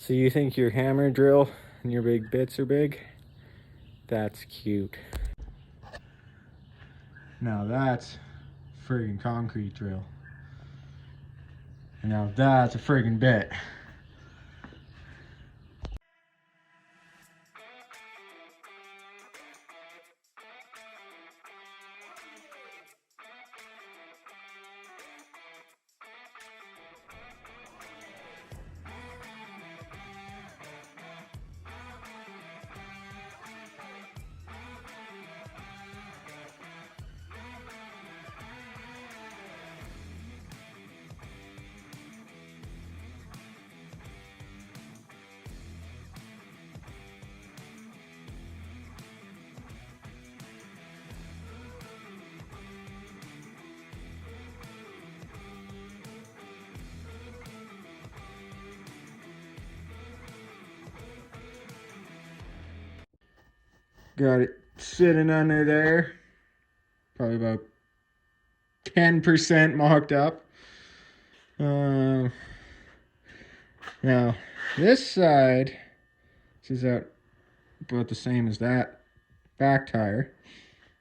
So you think your hammer drill and your big bits are big? That's cute. Now that's friggin' concrete drill. And now that's a friggin' bit. Got it sitting under there. Probably about 10% mocked up. Now, this side is out about the same as that back tire.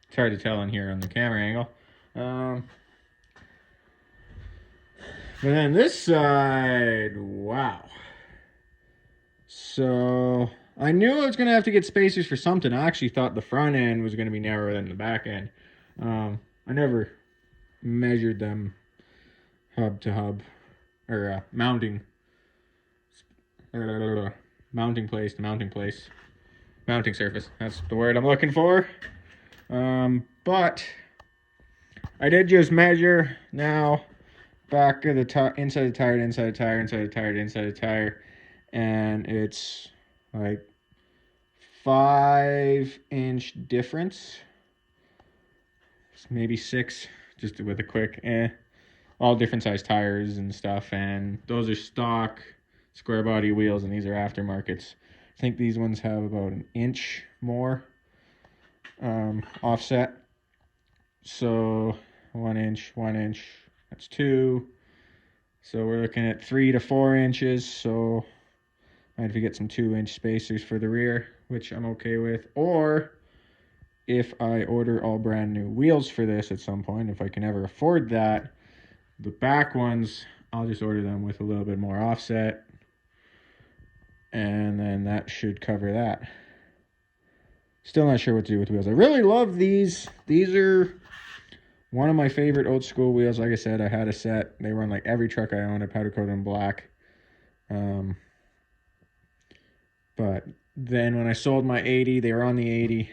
It's hard to tell in here on the camera angle. But then this side, wow. So I knew I was going to have to get spacers for something. I actually thought the front end was going to be narrower than the back end. I never measured them hub to hub, or mounting place to mounting place. Mounting surface, that's the word I'm looking for. But I did just measure now. Back of the tire, inside the tire, inside the tire, inside the tire, inside the tire, and it's like 5-inch difference, maybe 6, just with a quick all different size tires and stuff, and those are stock square body wheels, and these are aftermarkets. I think these ones have about an inch more offset, so 1 inch, that's 2. So we're looking at 3 to 4 inches. So I have to get some 2-inch spacers for the rear, which I'm okay with. Or if I order all brand new wheels for this at some point, if I can ever afford that, the back ones, I'll just order them with a little bit more offset. And then that should cover that. Still not sure what to do with wheels. I really love these. These are one of my favorite old school wheels. Like I said, I had a set. They were on like every truck I owned. I powder coated them black. But then when I sold my 80, they were on the 80.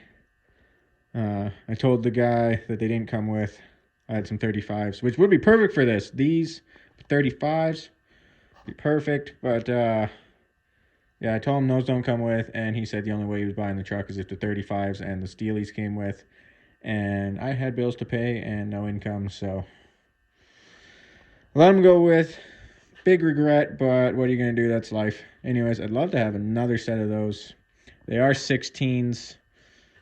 I told the guy that they didn't come with. I had some 35s, which would be perfect for this. These 35s be perfect. But yeah, I told him those don't come with. And he said the only way he was buying the truck is if the 35s and the Steelies came with. And I had bills to pay and no income, so let him go with. Big regret, but what are you going to do? That's life. Anyways, I'd love to have another set of those. They are 16s,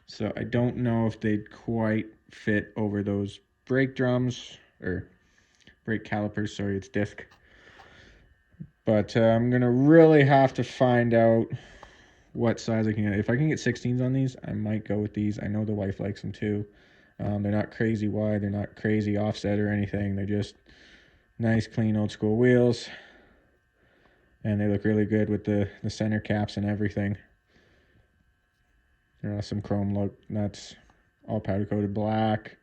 so I don't know if they'd quite fit over those brake drums, or brake calipers, sorry, it's disc. But I'm going to really have to find out what size I can get. If I can get 16s on these, I might go with these. I know the wife likes them too. They're not crazy wide. They're not crazy offset or anything. They're just nice, clean, old school wheels. And they look really good with the center caps and everything. Some chrome look. That's all powder coated black.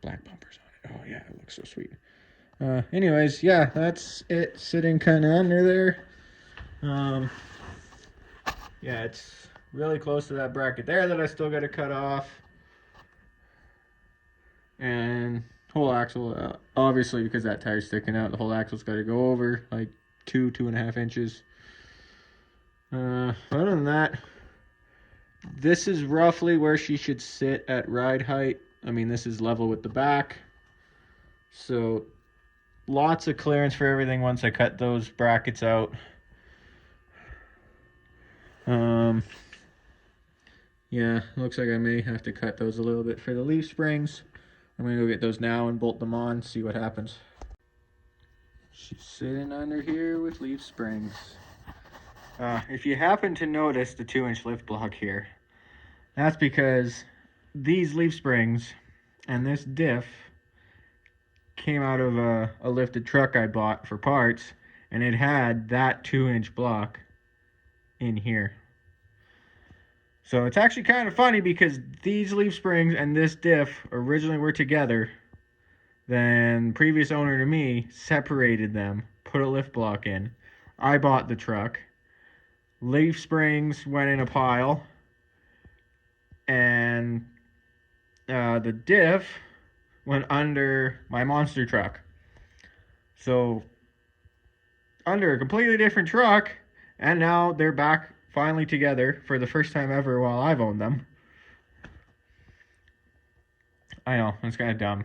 Black bumpers on it. Oh yeah, it looks so sweet. Anyways, yeah, that's it. Sitting kind of under there. Yeah, it's really close to that bracket there that I still got to cut off. And whole axle, obviously, because that tire's sticking out, the whole axle's got to go over like 2.5 inches. Other than that, this is roughly where she should sit at ride height. I mean, this is level with the back. So lots of clearance for everything once I cut those brackets out. Yeah, looks like I may have to cut those a little bit for the leaf springs. I'm going to go get those now and bolt them on, see what happens. She's sitting under here with leaf springs. If you happen to notice the 2-inch lift block here, that's because these leaf springs and this diff came out of a lifted truck I bought for parts, and it had that 2-inch block in here. So it's actually kind of funny because these leaf springs and this diff originally were together. Then previous owner to me separated them, put a lift block in. I bought the truck. Leaf springs went in a pile, and the diff went under my monster truck. So under a completely different truck, and now they're back finally together for the first time ever while I've owned them. I know, it's kind of dumb.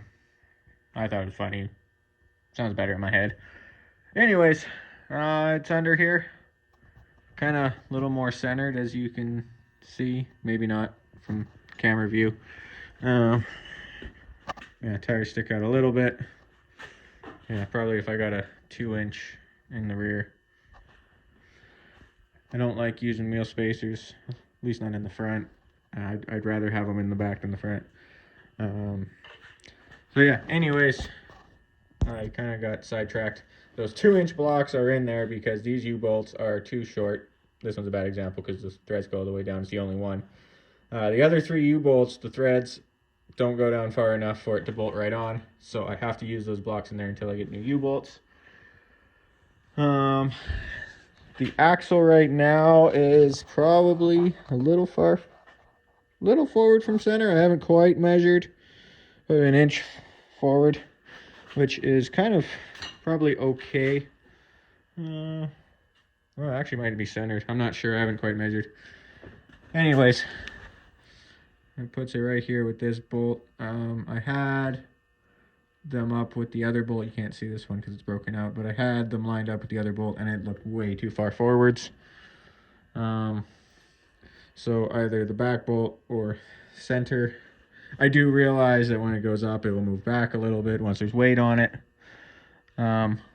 I thought it was funny. Sounds better in my head. Anyways, it's under here. Kind of a little more centered, as you can see. Maybe not from camera view. Yeah, tires stick out a little bit. Yeah, probably if I got a 2-inch in the rear. I don't like using wheel spacers, at least not in the front. I'd rather have them in the back than the front. So yeah, anyways, I kind of got sidetracked. Those 2-inch blocks are in there because these U-bolts are too short. This one's a bad example because the threads go all the way down. It's the only one. The other 3 U-bolts, the threads don't go down far enough for it to bolt right on. So I have to use those blocks in there until I get new U-bolts. The axle right now is probably a little forward from center. I haven't quite measured, but an inch forward, which is kind of probably okay. Well, actually might be centered. I'm not sure. I haven't quite measured. Anyways, it puts it right here with this bolt. I had them up with the other bolt. You can't see this one because it's broken out, but I had them lined up with the other bolt and it looked way too far forwards. So either the back bolt or center. I do realize that when it goes up, it will move back a little bit once there's weight on it.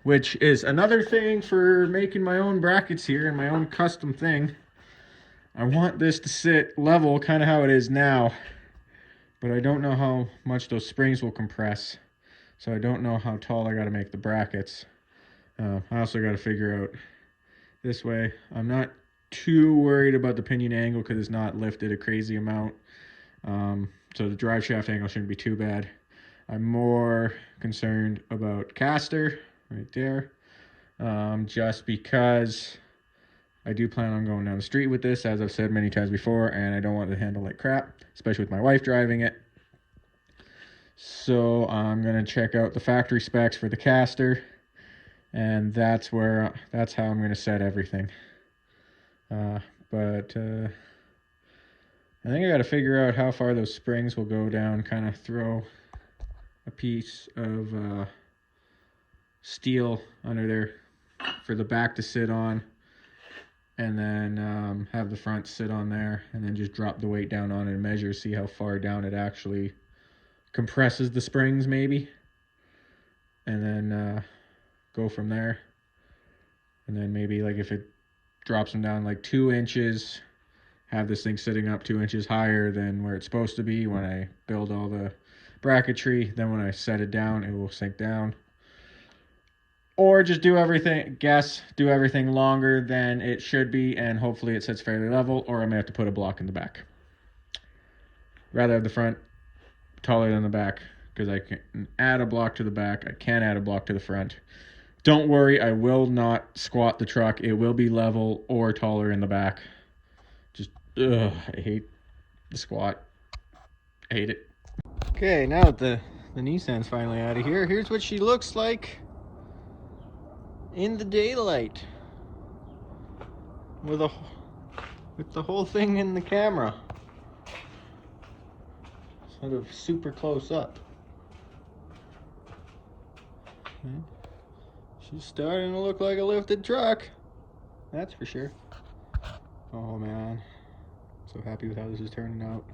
Which is another thing for making my own brackets here and my own custom thing. I want this to sit level, kind of how it is now, but I don't know how much those springs will compress. So I don't know how tall I got to make the brackets. I also got to figure out this way. I'm not too worried about the pinion angle because it's not lifted a crazy amount. So the drive shaft angle shouldn't be too bad. I'm more concerned about caster right there, just because I do plan on going down the street with this, as I've said many times before, and I don't want it to handle like crap, especially with my wife driving it. So I'm going to check out the factory specs for the caster, and that's how I'm going to set everything. But I think I got to figure out how far those springs will go down, kind of throw a piece of steel under there for the back to sit on, and then have the front sit on there, and then just drop the weight down on it and measure, see how far down it actually compresses the springs maybe, and then go from there. And then maybe like if it drops them down like 2 inches, have this thing sitting up 2 inches higher than where it's supposed to be when I build all the bracketry. Then when I set it down, it will sink down. Or just do everything longer than it should be, and hopefully it sits fairly level, or I may have to put a block in the back. Rather have the front taller than the back, because I can add a block to the back. I can add a block to the front. Don't worry, I will not squat the truck. It will be level or taller in the back. Just, I hate the squat. I hate it. Okay, now that the Nissan's finally out of here, here's what she looks like in the daylight with the whole thing in the camera, sort of super close up. Okay. She's starting to look like a lifted truck, that's for sure. Oh man, so happy with how this is turning out.